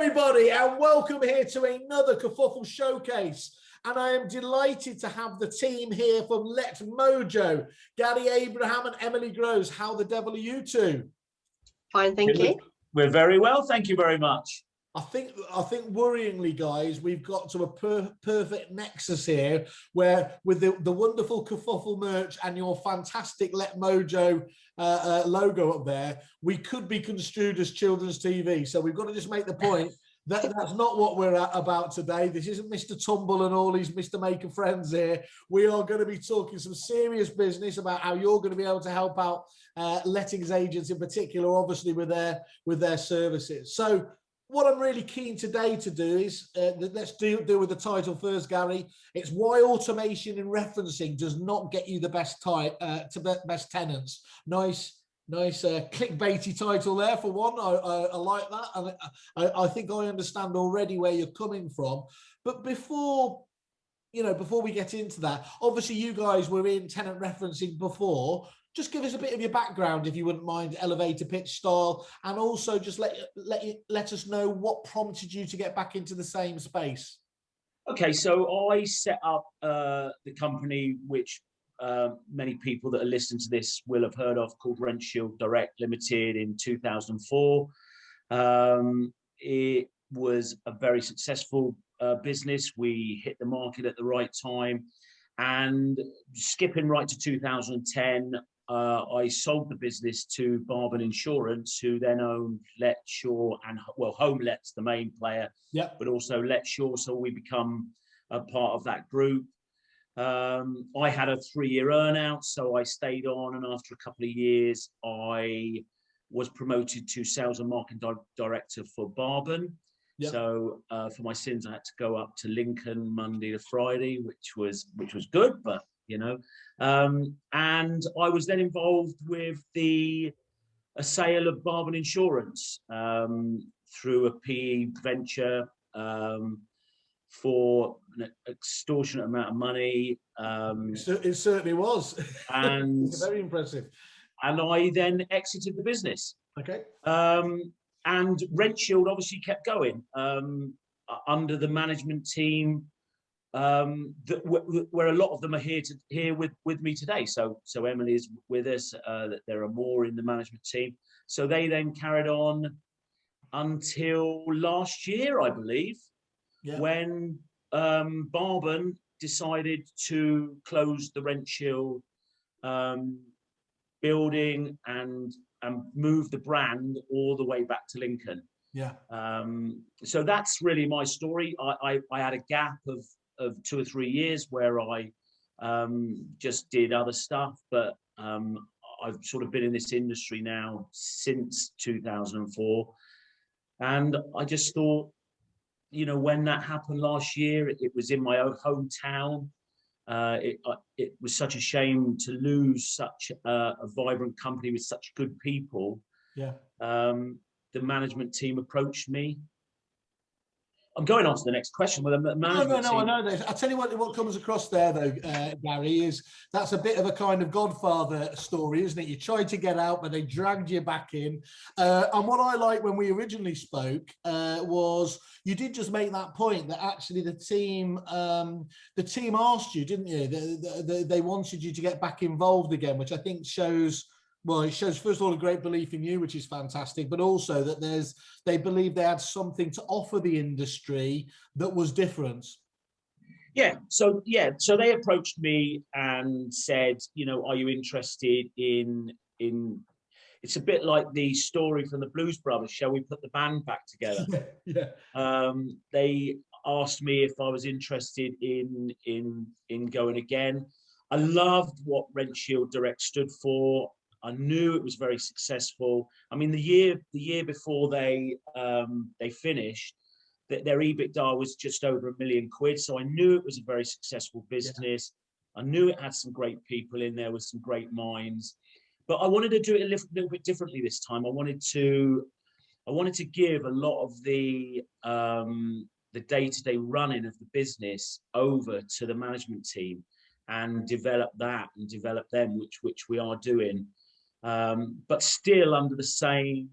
everybody, and welcome here to another Kerfuffle showcase. And I am delighted to have the team here from Letmojo, Gary Abraham and Emily Groves. How the devil are you two? Fine, thank you. We're very well, thank you very much. I think worryingly, guys, we've got to a perfect nexus here, where with the wonderful Kerfuffle merch and your fantastic Letmojo logo up there, we could be construed as children's TV. So we've got to just make the point that that's not what we're about today. This isn't Mr. Tumble and all these Mr. Maker friends here. We are going to be talking some serious business about how you're going to be able to help out lettings agents in particular, obviously with their services. So what I'm really keen today to do is, let's deal with the title first, Gary. It's why automation and referencing does not get you the best best tenants. Nice clickbaity title there for one. I like that, and I think I understand already where you're coming from. But before we get into that, obviously you guys were in tenant referencing before. Just give us a bit of your background, if you wouldn't mind, elevator pitch style, and also just let us know what prompted you to get back into the same space. Okay, so I set up the company, which many people that are listening to this will have heard of, called Rent Shield Direct Limited in 2004. It was a very successful business. We hit the market at the right time, and skipping right to 2010, I sold the business to Barben Insurance, who then owned Letshaw and, well, Home Let's the main player, yeah, but also Letshaw. So we become a part of that group. I had a 3-year earn-out, so I stayed on, and after a couple of years, I was promoted to sales and marketing director for Barben. Yep. So for my sins, I had to go up to Lincoln Monday to Friday, which was good, but you know. And I was then involved with a sale of Barben Insurance through a PE venture for an extortionate amount of money. It certainly was, and very impressive. And I then exited the business. Okay. And Rent Shield obviously kept going under the management team, where a lot of them are here with me today. So Emily is with us. There are more in the management team. So they then carried on until last year, I believe, yeah, when Barben decided to close the Rent Shield building and move the brand all the way back to Lincoln. Yeah. So that's really my story. I had a gap of 2 or 3 years where I just did other stuff, but I've sort of been in this industry now since 2004. And I just thought, you know, when that happened last year, it was in my own hometown. It was such a shame to lose such a vibrant company with such good people. Yeah. The management team approached me. I'm going on to the next question. With the management team. I know this. I'll tell you what comes across there, though, Gary, is that's a bit of a kind of Godfather story, isn't it? You tried to get out, but they dragged you back in. And what I liked when we originally spoke was you did just make that point that actually the team asked you, didn't you? They wanted you to get back involved again, which I think shows. Well, it shows, first of all, a great belief in you, which is fantastic, but also that they believe they had something to offer the industry that was different. So they approached me and said, you know, are you interested in it's a bit like the story from the Blues Brothers, shall we put the band back together? Yeah. They asked me if I was interested in going again. I loved what Rent Shield Direct stood for. I knew it was very successful. I mean, the year before they finished, their EBITDA was just over £1 million. So I knew it was a very successful business. Yeah. I knew it had some great people in there with some great minds, but I wanted to do it a little bit differently this time. I wanted to give a lot of the day-to-day running of the business over to the management team and develop that and develop them, which we are doing. But still under the same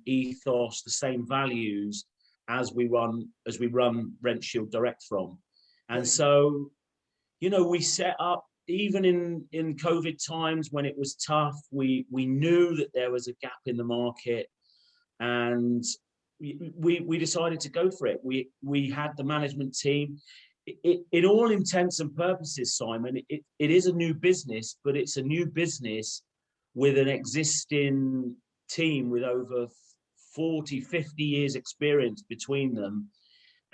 ethos, the same values, as we run Rent Shield Direct from. And so, you know, we set up, even in COVID times when it was tough, we knew that there was a gap in the market, and we decided to go for it. We had the management team. In all intents and purposes, Simon, it is a new business, but it's a new business with an existing team with over 40, 50 years experience between them,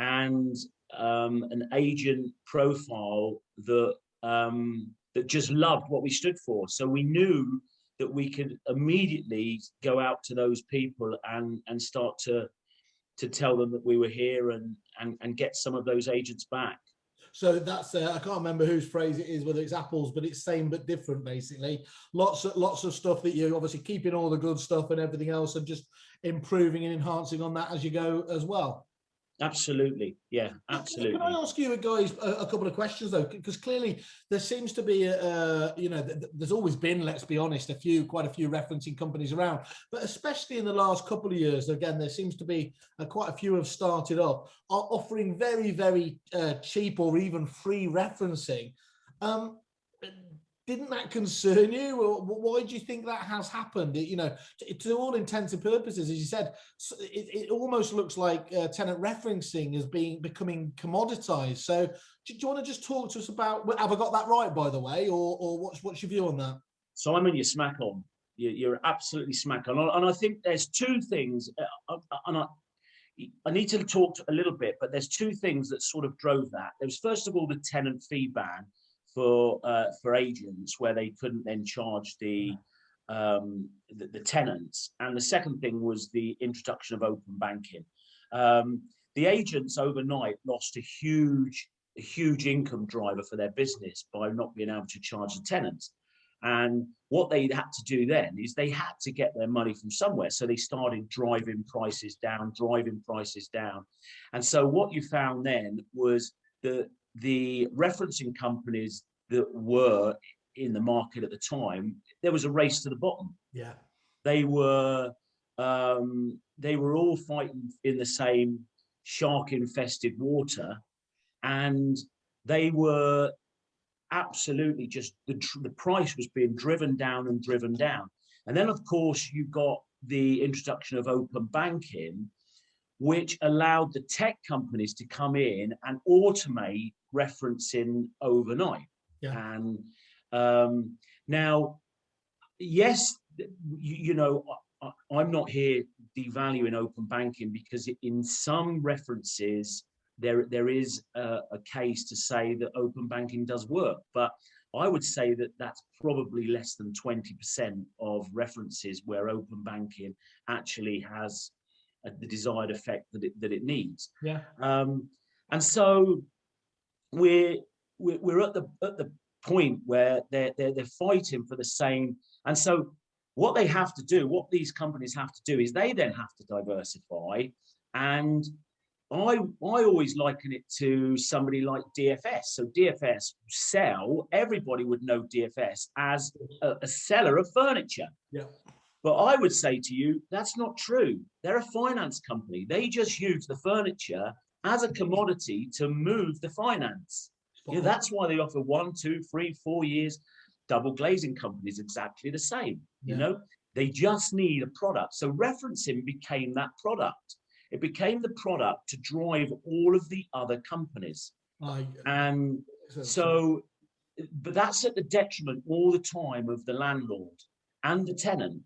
and an agent profile that that just loved what we stood for. So we knew that we could immediately go out to those people and start to tell them that we were here and get some of those agents back. So that's I can't remember whose phrase it is, whether it's Apple's, but it's same but different, basically. Lots of stuff that you're obviously keeping all the good stuff and everything else, and just improving and enhancing on that as you go as well. Absolutely, yeah, absolutely. Can I ask you guys a couple of questions though? Because clearly there seems to be, you know, there's always been, let's be honest, quite a few referencing companies around, but especially in the last couple of years, again, there seems to be quite a few have started up, are offering very, very cheap or even free referencing. Didn't that concern you, or why do you think that has happened? You know, to all intents and purposes, as you said, it almost looks like tenant referencing is becoming commoditized. So do you want to just talk to us about, have I got that right, by the way, or what's your view on that? Simon, you're smack on. You're absolutely smack on. And I think there's two things, and I need to talk a little bit, but there's two things that sort of drove that. There was, first of all, the tenant fee ban for agents, where they couldn't then charge the tenants, and the second thing was the introduction of open banking. The agents overnight lost a huge income driver for their business by not being able to charge the tenants, and what they had to do then is they had to get their money from somewhere, so they started driving prices down, and so what you found then was the referencing companies that were in the market at the time, there was a race to the bottom. Yeah, they were all fighting in the same shark-infested water, and they were absolutely just the price was being driven down. And then, of course, you got the introduction of open banking, which allowed the tech companies to come in and automate referencing overnight. Yeah. And now, yes, you know, I'm not here devaluing open banking, because in some references there is a case to say that open banking does work, but I would say that that's probably less than 20% of references where open banking actually has the desired effect that it needs. Yeah. And so we're at the point where they're fighting for the same. And so what they have to do, what these companies have to do, is they then have to diversify. And I always liken it to somebody like DFS. So DFS sell, everybody would know DFS as a seller of furniture. Yeah. But I would say to you, that's not true. They're a finance company. They just use the furniture as a commodity to move the finance. You know, that's why they offer 1, 2, 3, 4 years. Double glazing companies exactly the same. Yeah. You know, they just need a product. So referencing became that product. It became the product to drive all of the other companies. And so, but that's at the detriment all the time of the landlord and the tenant.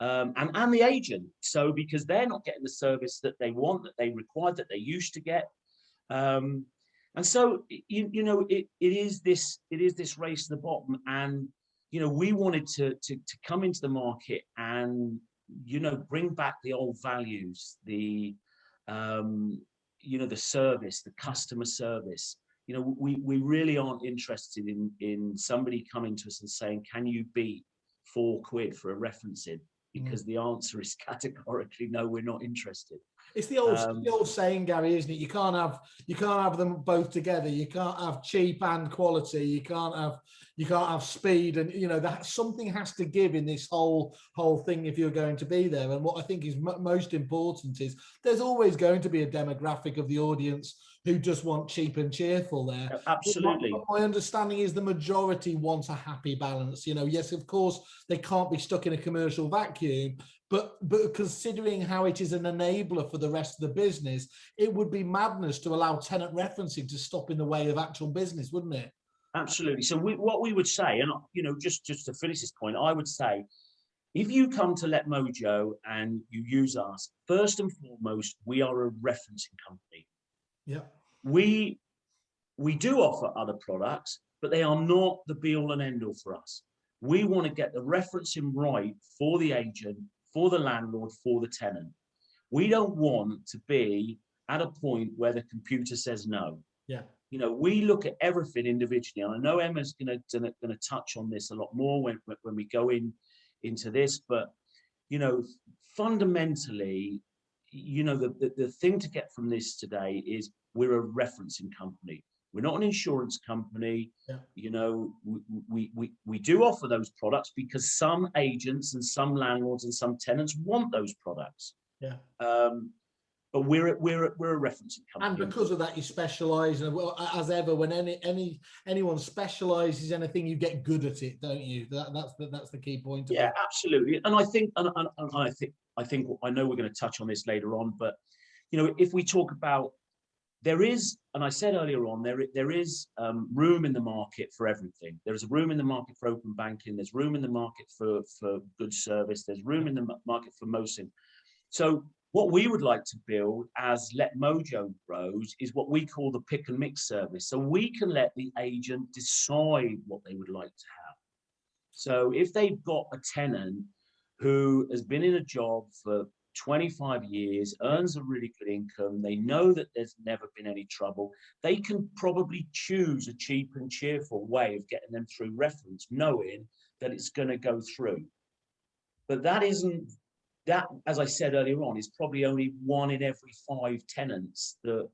And the agent. So because they're not getting the service that they want, that they require, that they used to get. And so you know, it is this race to the bottom. And you know, we wanted to come into the market and, you know, bring back the old values, the you know, the service, the customer service. You know, we really aren't interested in somebody coming to us and saying, can you beat £4 for a referencing? Because the answer is categorically no, we're not interested. It's the old saying, Gary, isn't it? You can't have them both together. You can't have cheap and quality. You can't have speed, and that something has to give in this whole thing if you're going to be there. And what I think is most important is there's always going to be a demographic of the audience who just want cheap and cheerful there. Absolutely. My understanding is the majority want a happy balance. Yes, of course, they can't be stuck in a commercial vacuum, but considering how it is an enabler for the rest of the business, it would be madness to allow tenant referencing to stop in the way of actual business, wouldn't it? Absolutely. So what we would say, and just to finish this point, I would say, if you come to Letmojo and you use us, first and foremost, we are a referencing company. Yeah. We do offer other products, but they are not the be all and end all for us. We want to get the referencing right for the agent, for the landlord, for the tenant. We don't want to be at a point where the computer says no. Yeah. We look at everything individually, and I know Emma's going to touch on this a lot more when we go into this. But fundamentally, the thing to get from this today is we're a referencing company. We're not an insurance company. Yeah. We do offer those products because some agents and some landlords and some tenants want those products. Yeah. But we're a referencing company. And because of that, you specialise. And as ever, when anyone specialises in anything, you get good at it, don't you? That's the key point. Yeah, absolutely. And I think, I know we're going to touch on this later on, but if we talk about, there is, and I said earlier on, there is room in the market for everything. There is a room in the market for open banking. There's room in the market for good service. There's room in the market for mosing. So what we would like to build as Letmojo grows is what we call the pick and mix service. So we can let the agent decide what they would like to have. So if they've got a tenant who has been in a job for 25 years, earns a really good income, they know that there's never been any trouble, they can probably choose a cheap and cheerful way of getting them through reference, knowing that it's going to go through. But that, as I said earlier on, is probably only 1 in every 5 tenants that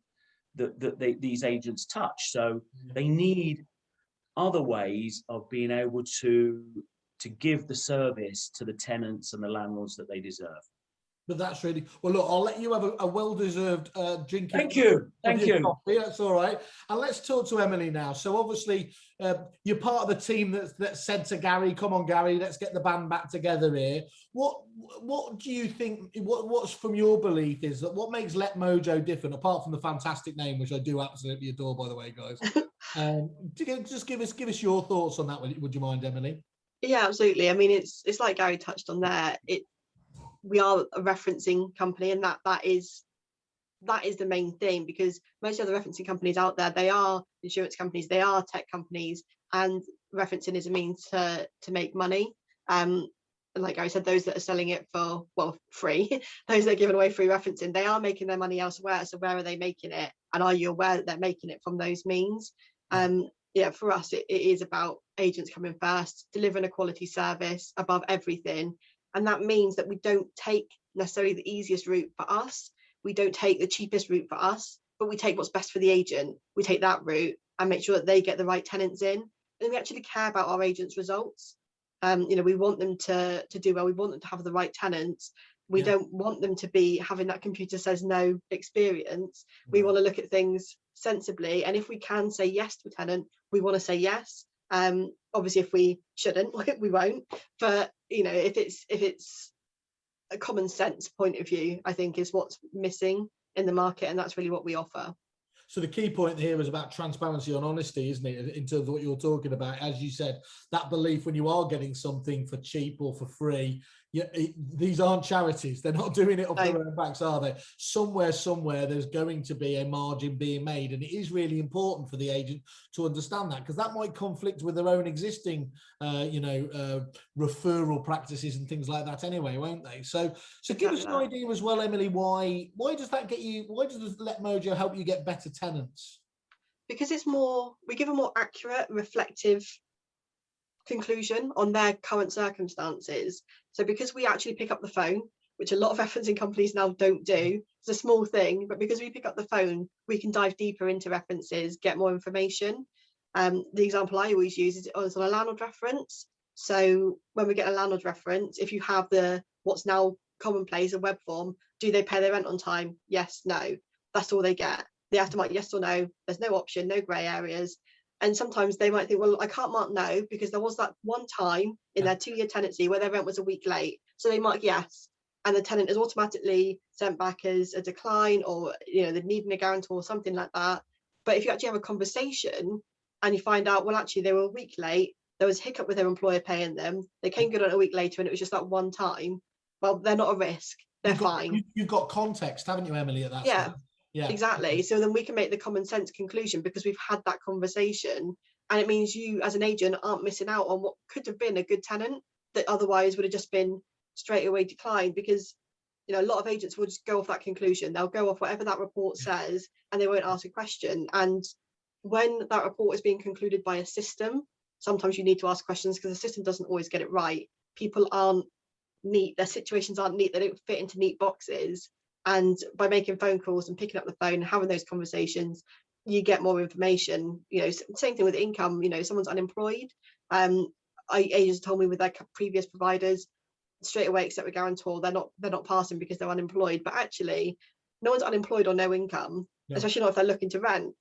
these agents touch. So they need other ways of being able to give the service to the tenants and the landlords that they deserve. But that's really well. Look, I'll let you have a well-deserved drink. Thank you. Coffee. That's all right. And let's talk to Emily now. So obviously, you're part of the team that said to Gary, "Come on, Gary, let's get the band back together here." What do you think? What's from your belief is that what makes Letmojo different, apart from the fantastic name, which I do absolutely adore, by the way, guys? Just give us your thoughts on that. Would you mind, Emily? Yeah, absolutely. I mean, it's like Gary touched on there. We are a referencing company, and that is the main thing, because most of the referencing companies out there, they are insurance companies, they are tech companies, and referencing is a means to make money. And like Gary said, those that are selling it for free, those that are giving away free referencing, they are making their money elsewhere. So where are they making it? And are you aware that they're making it from those means? Yeah, for us, it is about agents coming first, delivering a quality service above everything. And that means that we don't take necessarily the easiest route for us. We don't take the cheapest route for us, but we take what's best for the agent. We take that route and make sure that they get the right tenants in. And we actually care about our agents' results. We want them to do well. We want them to have the right tenants. We don't want them to be having that computer says no experience. We want to look at things sensibly. And if we can say yes to a tenant, we want to say yes. Obviously, if we shouldn't, we won't. But if it's a common sense point of view, I think is what's missing in the market, and that's really what we offer. So the key point here is about transparency and honesty, isn't it? In terms of what you're talking about, as you said, that belief when you are getting something for cheap or for free. These aren't charities. They're not doing it off their own backs, are they? Somewhere, there's going to be a margin being made. And it is really important for the agent to understand that, because that might conflict with their own existing, referral practices and things like that anyway, won't they? So give us an idea as well, Emily, why does Letmojo help you get better tenants? Because we give a more accurate, reflective conclusion on their current circumstances. So because we actually pick up the phone which a lot of referencing companies now don't do. It's a small thing, but because we pick up the phone, we can dive deeper into references, get more information. The example I always use is on a landlord reference. So when we get a landlord reference, if you have what's now commonplace, a web form, do they pay their rent on time? Yes, no. That's all they get. They have to mark yes or no. There's no option, no grey areas. And sometimes they might think, well, I can't mark no because there was that one time in their 2-year tenancy where their rent was a week late. So they mark yes, and the tenant is automatically sent back as a decline, or they're needing a guarantor or something like that. But if you actually have a conversation and you find out, well, actually they were a week late, there was a hiccup with their employer paying them, they came good on a week later and it was just that one time, well, they're not a risk, they're fine. You've got context, haven't you, Emily, at that yeah stage? Yeah, exactly. So then we can make the common sense conclusion because we've had that conversation, and it means you as an agent aren't missing out on what could have been a good tenant that otherwise would have just been straight away declined. Because a lot of agents will just go off that conclusion, they'll go off whatever that report says and they won't ask a question. And when that report is being concluded by a system, sometimes you need to ask questions because the system doesn't always get it right. People aren't neat, their situations aren't neat, they don't fit into neat boxes. And by making phone calls and picking up the phone and having those conversations, you get more information. Same thing with income. Someone's unemployed. Agents told me with their previous providers, straight away accept a guarantor. They're not passing because they're unemployed. But actually, no one's unemployed or no income, especially not if they're looking to rent.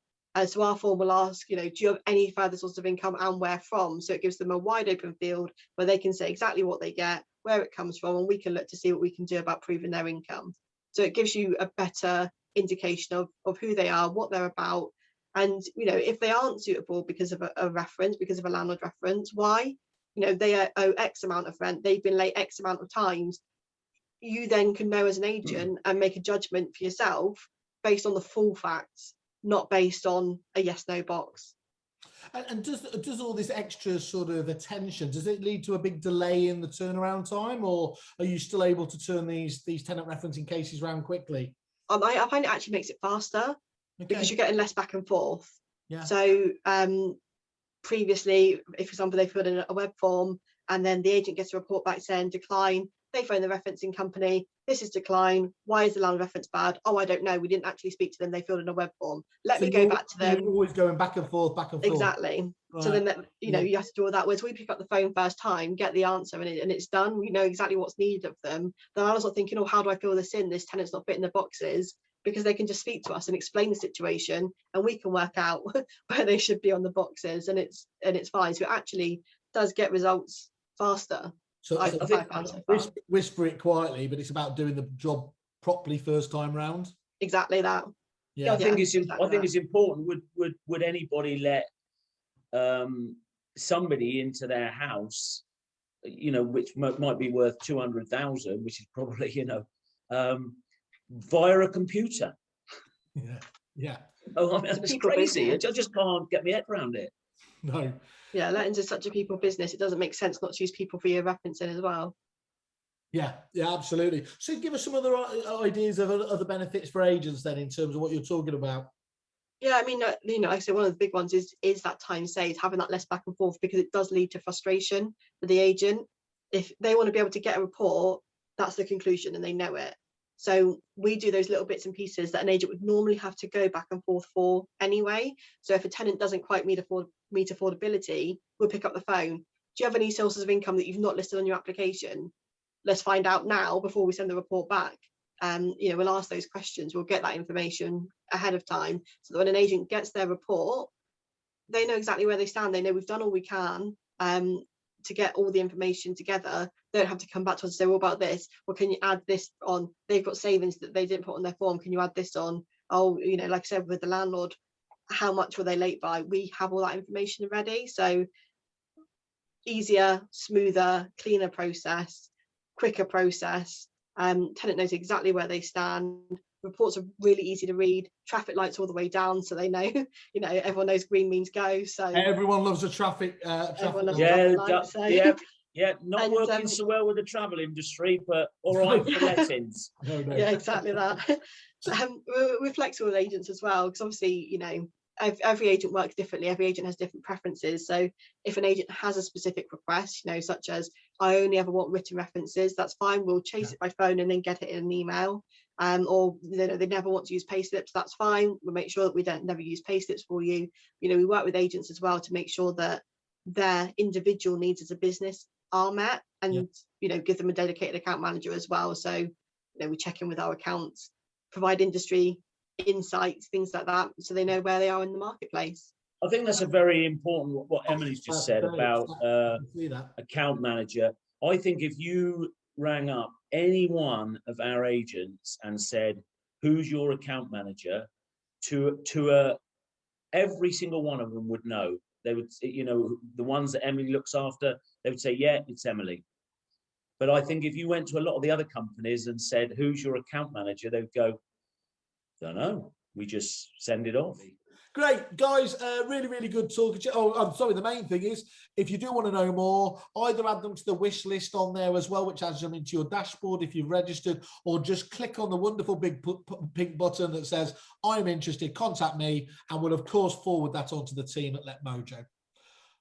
So our form will ask, do you have any further sources of income and where from? So it gives them a wide open field where they can say exactly what they get, where it comes from, and we can look to see what we can do about proving their income. So it gives you a better indication of who they are, what they're about. And, if they aren't suitable because of a reference, because of a landlord reference, why? They owe X amount of rent, they've been late X amount of times. You then can know as an agent and make a judgment for yourself based on the full facts, not based on a yes, no box. And does all this extra sort of attention, does it lead to a big delay in the turnaround time, or are you still able to turn these tenant referencing cases around quickly? I find it actually makes it faster because you're getting less back and forth. Yeah. So previously, if, for example, they put in a web form and then the agent gets a report back saying decline, they phone the referencing company, this is decline, why is the land reference bad? Oh, I don't know, we didn't actually speak to them, they filled in a web form, let me go back to them. You're always going back and forth. Exactly. Right. So then you have to do all that. Whereas we pick up the phone first time, get the answer, and it's done. We know exactly what's needed of them. Then I was not thinking, how do I fill this in? This tenant's not fitting the boxes, because they can just speak to us and explain the situation, and we can work out where they should be on the boxes, and it's fine. So it actually does get results faster. So I whisper it quietly, but it's about doing the job properly first time round. Exactly that. Yeah, I think it's important. Would anybody let somebody into their house, which might be worth 200,000, which is probably via a computer? Yeah. Oh, I mean, that's crazy. I just can't get my head around it. No. Yeah, lettings is such a people business. It doesn't make sense not to use people for your referencing as well. Yeah, absolutely. So give us some other ideas of other benefits for agents then, in terms of what you're talking about. Yeah, I mean, like I said, one of the big ones is that time saved, having that less back and forth, because it does lead to frustration for the agent. If they want to be able to get a report, that's the conclusion and they know it. So we do those little bits and pieces that an agent would normally have to go back and forth for anyway. So if a tenant doesn't quite meet affordability, we'll pick up the phone. Do you have any sources of income that you've not listed on your application? Let's find out now before we send the report back. We'll ask those questions. We'll get that information ahead of time, so that when an agent gets their report, they know exactly where they stand. They know we've done all we can to get all the information together. They don't have to come back to us and say, what about this? Well, can you add this on? They've got savings that they didn't put on their form. Can you add this on? Oh, like I said, with the landlord, how much were they late by? We have all that information ready. So easier, smoother, cleaner process, quicker process. Tenant knows exactly where they stand. Reports are really easy to read. Traffic lights all the way down, so they know. Everyone knows green means go. So everyone loves a traffic. Everyone loves traffic lights. So. Yeah. Not working so well with the travel industry, but all right for lettings. No. Yeah, exactly that. We're flexible with agents as well, because obviously, every agent works differently. Every agent has different preferences. So if an agent has a specific request, you know, such as I only ever want written references, that's fine. We'll chase it by phone and then get it in an email. Or you know, they never want to use payslips, that's fine. We'll make sure that we don't never use payslips for you. You know, we work with agents as well to make sure that their individual needs as a business are met, and you know, give them a dedicated account manager as well. So you know, we check in with our accounts, provide industry insights, things like that, so they know where they are in the marketplace. I think that's a very important, what Emily's just said about account manager. I think if you rang up any one of our agents and said, who's your account manager, every single one of them would know. They would, you know, the ones that Emily looks after, they would say, yeah, it's Emily. But I think if you went to a lot of the other companies and said, who's your account manager, they would go, don't know, we just send it off. Great, guys, really, really good talking to you. Oh, I'm sorry, the main thing is, if you do want to know more, either add them to the wish list on there as well, which adds them into your dashboard if you've registered, or just click on the wonderful big pink button that says, I'm interested, contact me, and we'll, of course, forward that on to the team at Letmojo.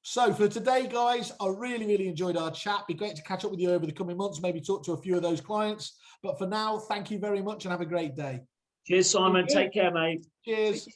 So for today, guys, I really, really enjoyed our chat. Be great to catch up with you over the coming months, maybe talk to a few of those clients. But for now, thank you very much and have a great day. Cheers, Simon. Take care, mate. Cheers.